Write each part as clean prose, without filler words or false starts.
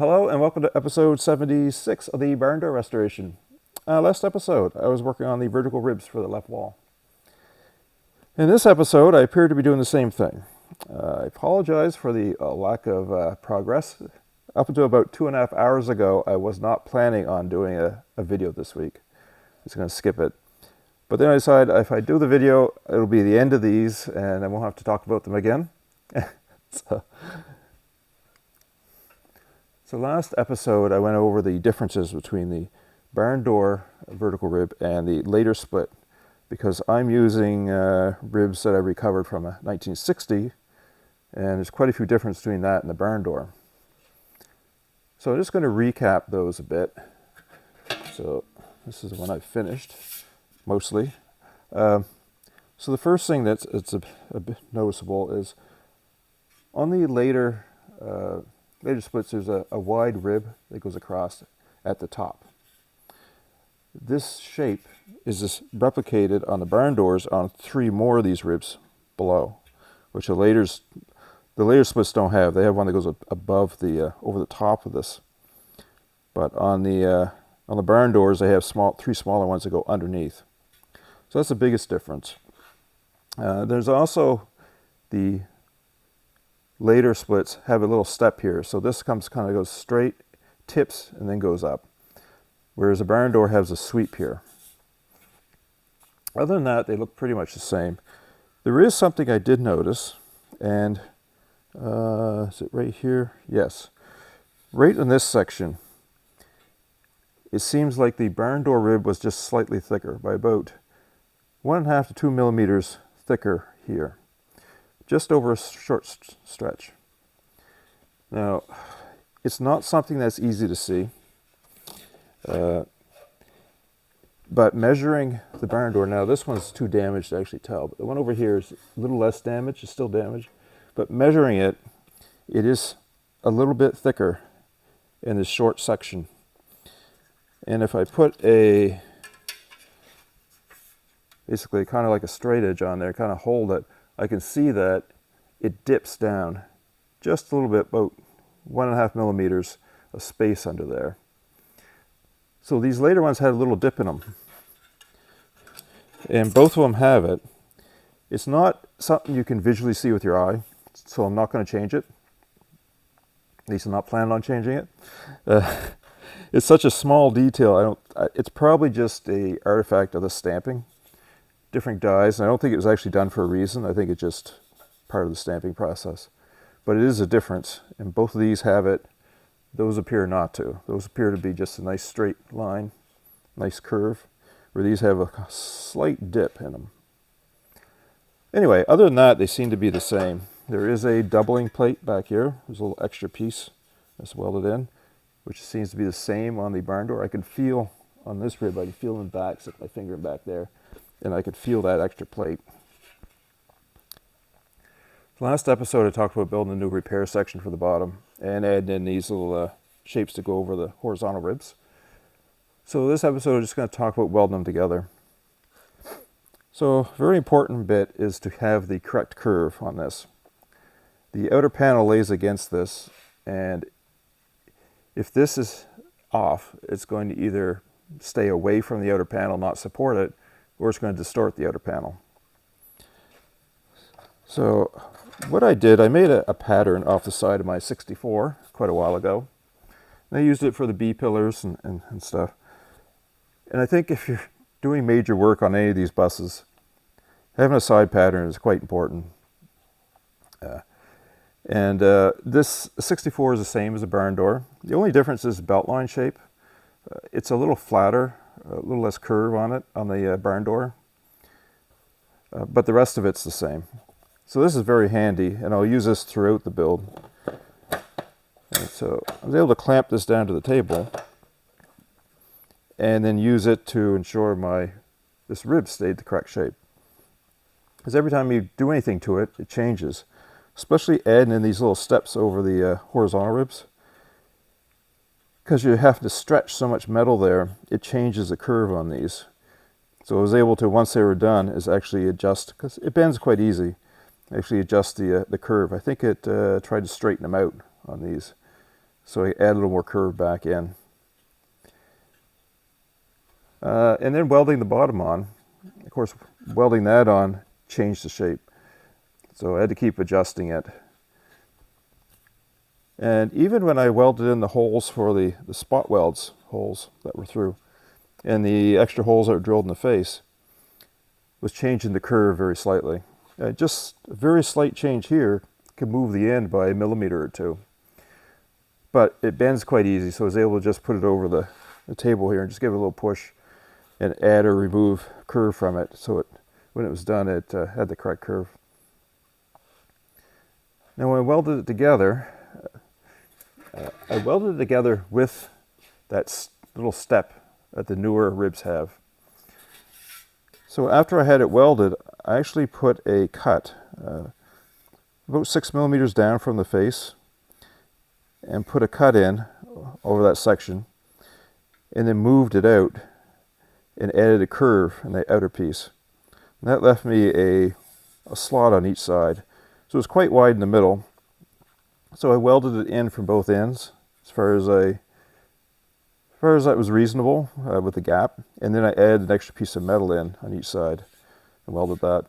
Hello and welcome to episode 76 of the Barndoor restoration. Last episode, I was working on the vertical ribs for the left wall. In this episode, I appear to be doing the same thing. I apologize for the lack of progress. Up until about 2.5 hours ago, I was not planning on doing a video this week. I was going to skip it. But then I decided if I do the video, it'll be the end of these and I won't have to talk about them again. So last episode, I went over the differences between the Barndoor vertical rib and the later split, because I'm using ribs that I recovered from a 1960, and there's quite a few differences between that and the Barndoor. So I'm just going to recap those a bit. So this is the one I've finished, mostly. So the first thing that's a bit noticeable is on the later splits, there's a wide rib that goes across at the top. This shape is replicated on the Barndoors on 3 more of these ribs below, which the later splits don't have. They have one that goes above the over the top of this, but on the Barndoors they have 3 smaller ones that go underneath. So that's the biggest difference. There's also the later splits have a little step here, so this kind of goes straight, tips, and then goes up, whereas the Barndoor has a sweep here. Other than that, they look pretty much the same. There is something I did notice, and is it right here? Yes, right in this section. It seems like the Barndoor rib was just slightly thicker, by about 1.5 to 2 millimeters thicker here, just over a short stretch. Now, it's not something that's easy to see, but measuring the Barndoor, now this one's too damaged to actually tell, but the one over here is a little less damaged, it's still damaged, but measuring it, it is a little bit thicker in this short section. And if I put basically kind of like a straight edge on there, kind of hold it, I can see that it dips down just a little bit, about 1.5 millimeters of space under there. So these later ones had a little dip in them, and both of them have it. It's not something you can visually see with your eye, so I'm not going to change it. At least I'm not planning on changing it. It's such a small detail. It's probably just a artifact of the stamping, different dyes. And I don't think it was actually done for a reason. I think it's just part of the stamping process. But it is a difference, and both of these have it. Those appear not to. Those appear to be just a nice straight line, nice curve, where these have a slight dip in them. Anyway, other than that, they seem to be the same. There is a doubling plate back here. There's a little extra piece that's welded in, which seems to be the same on the Barndoor. I can feel on this rib, I can feel in the back, stick my finger back there, and I could feel that extra plate. Last episode, I talked about building a new repair section for the bottom and adding in these little shapes to go over the horizontal ribs. So this episode, I'm just going to talk about welding them together. So a very important bit is to have the correct curve on this. The outer panel lays against this, and if this is off, it's going to either stay away from the outer panel, not support it, or it's going to distort the outer panel. So what I did, I made a pattern off the side of my 64 quite a while ago. And I used it for the B-pillars and stuff. And I think if you're doing major work on any of these buses, having a side pattern is quite important. This 64 is the same as a Barndoor. The only difference is belt line shape. It's a little flatter, a little less curve on it on the Barndoor, but the rest of it's the same. So this is very handy, and I'll use this throughout the build. And so I was able to clamp this down to the table and then use it to ensure this rib stayed the correct shape. Because every time you do anything to it, it changes. Especially adding in these little steps over the horizontal ribs. Because you have to stretch so much metal there, it changes the curve on these. So I was able to, once they were done, is actually adjust, because it bends quite easy. Actually adjust the curve. I think it tried to straighten them out on these. So I add a little more curve back in. And then welding the bottom on. Of course, welding that on changed the shape. So I had to keep adjusting it. And even when I welded in the holes for the spot welds holes that were through, and the extra holes that were drilled in the face, was changing the curve very slightly. Just a very slight change here can move the end by a millimeter or two. But it bends quite easy, so I was able to just put it over the table here and just give it a little push and add or remove curve from it. So when it was done, it had the correct curve. Now when I welded it together, I welded it together with that little step that the newer ribs have. So after I had it welded, I actually put a cut about 6 millimeters down from the face and put a cut in over that section, and then moved it out and added a curve in the outer piece. And that left me a slot on each side. So it was quite wide in the middle. So I welded it in from both ends as far as that was reasonable with the gap. And then I added an extra piece of metal in on each side and welded that.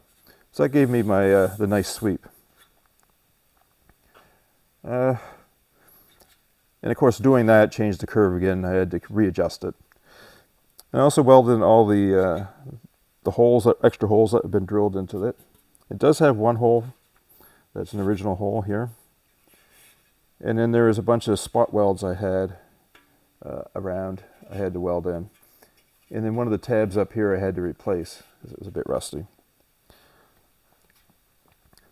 So that gave me my the nice sweep. And of course doing that changed the curve again. I had to readjust it. And I also welded in all the holes, extra holes that have been drilled into it. It does have one hole that's an original hole here. And then there is a bunch of spot welds I had around I had to weld in. And then one of the tabs up here I had to replace because it was a bit rusty.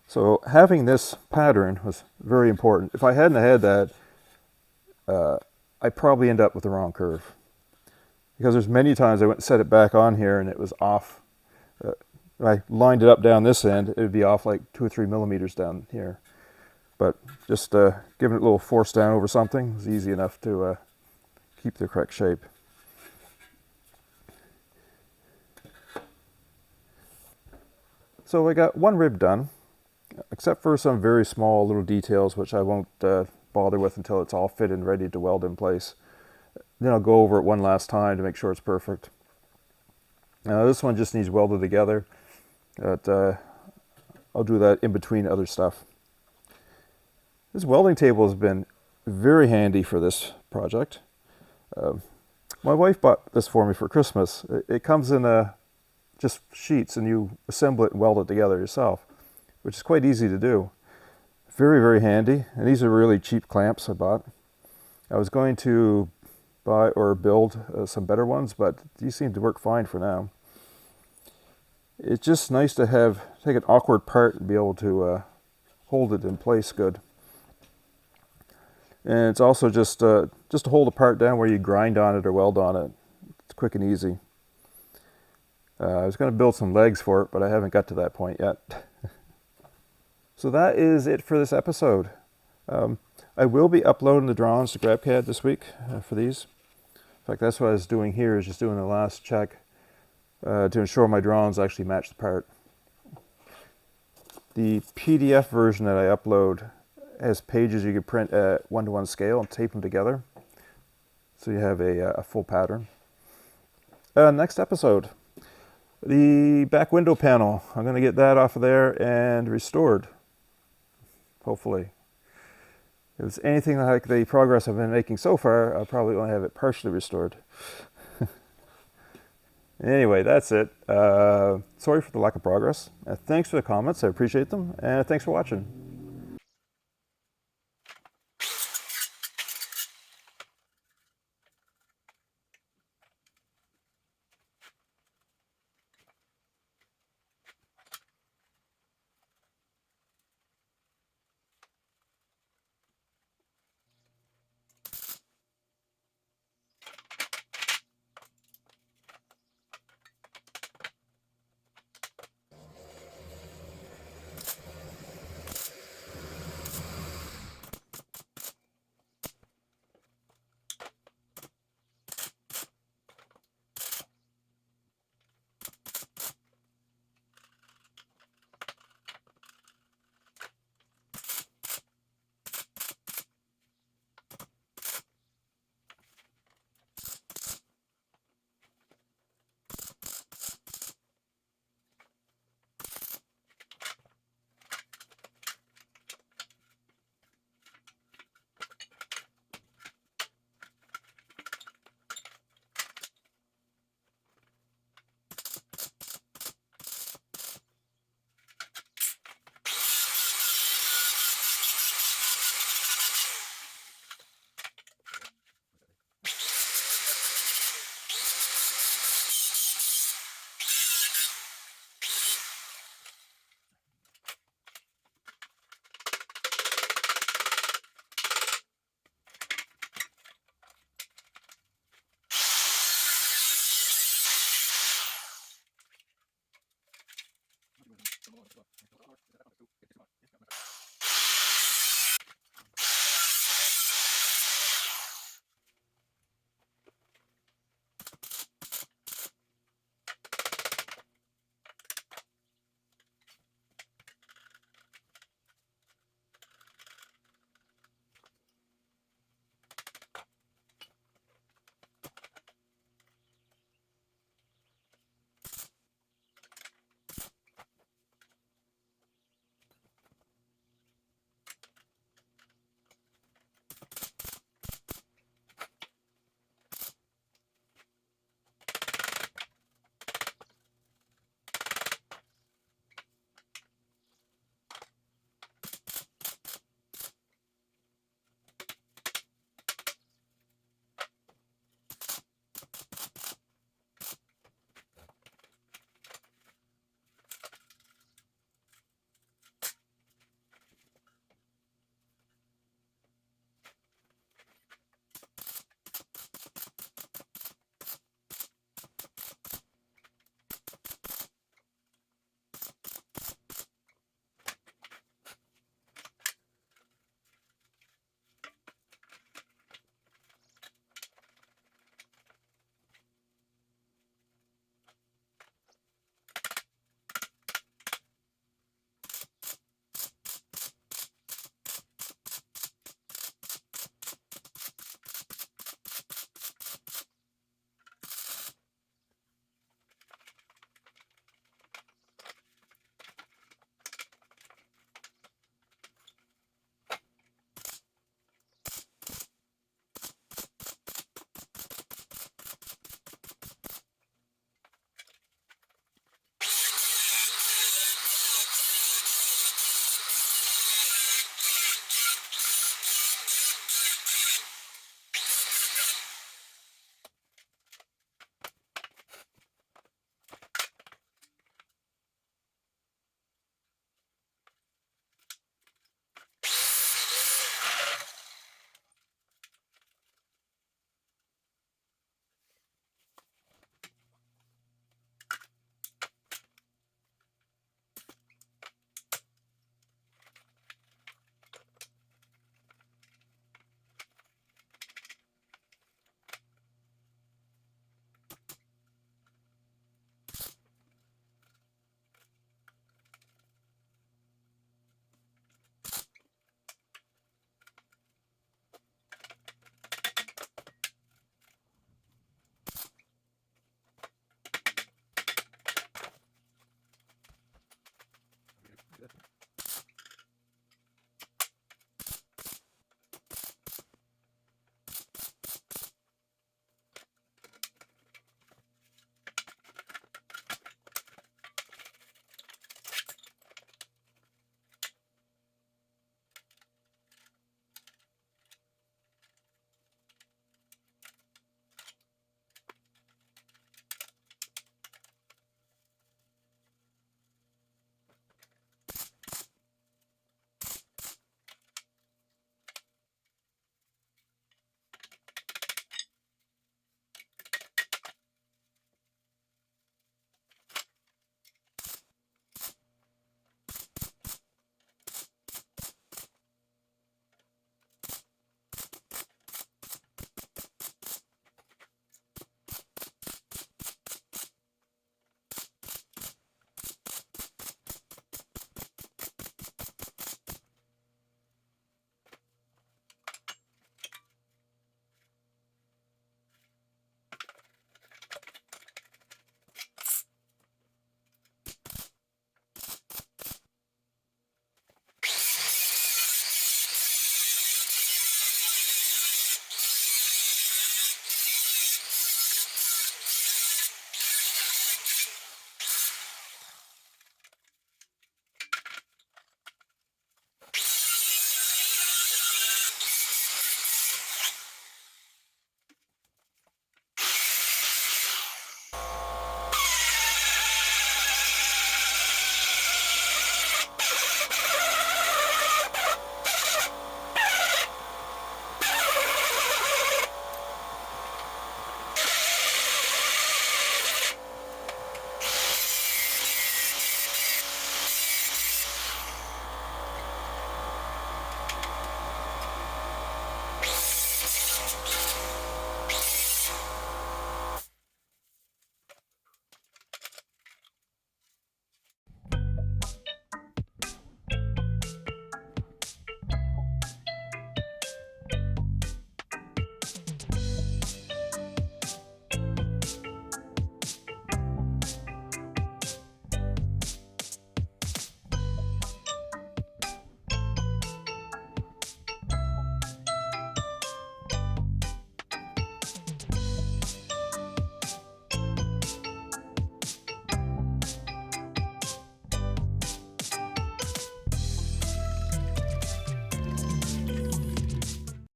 So having this pattern was very important. If I hadn't had that, I'd probably end up with the wrong curve. Because there's many times I went and set it back on here and it was off. If I lined it up down this end, it would be off like 2 or 3 millimeters down here. But just giving it a little force down over something is easy enough to keep the correct shape. So I got one rib done, except for some very small little details which I won't bother with until it's all fit and ready to weld in place. Then I'll go over it one last time to make sure it's perfect. This one just needs welded together, but I'll do that in between other stuff. This welding table has been very handy for this project. My wife bought this for me for Christmas. It comes in just sheets and you assemble it and weld it together yourself, which is quite easy to do. Very, very handy. And these are really cheap clamps I bought. I was going to buy or build some better ones, but these seem to work fine for now. It's just nice to take an awkward part and be able to hold it in place good. And it's also just to hold the part down where you grind on it or weld on it. It's quick and easy. I was going to build some legs for it, but I haven't got to that point yet. So that is it for this episode. I will be uploading the drawings to GrabCAD this week for these. In fact, that's what I was doing here, is just doing the last check to ensure my drawings actually match the part. The PDF version that I upload has pages you can print at 1:1 scale and tape them together, so you have a full pattern. Next episode, the back window panel. I'm going to get that off of there and restored, hopefully. If it's anything like the progress I've been making so far, I'll probably only have it partially restored. Anyway, that's it. Sorry for the lack of progress. Thanks for the comments. I appreciate them. And thanks for watching.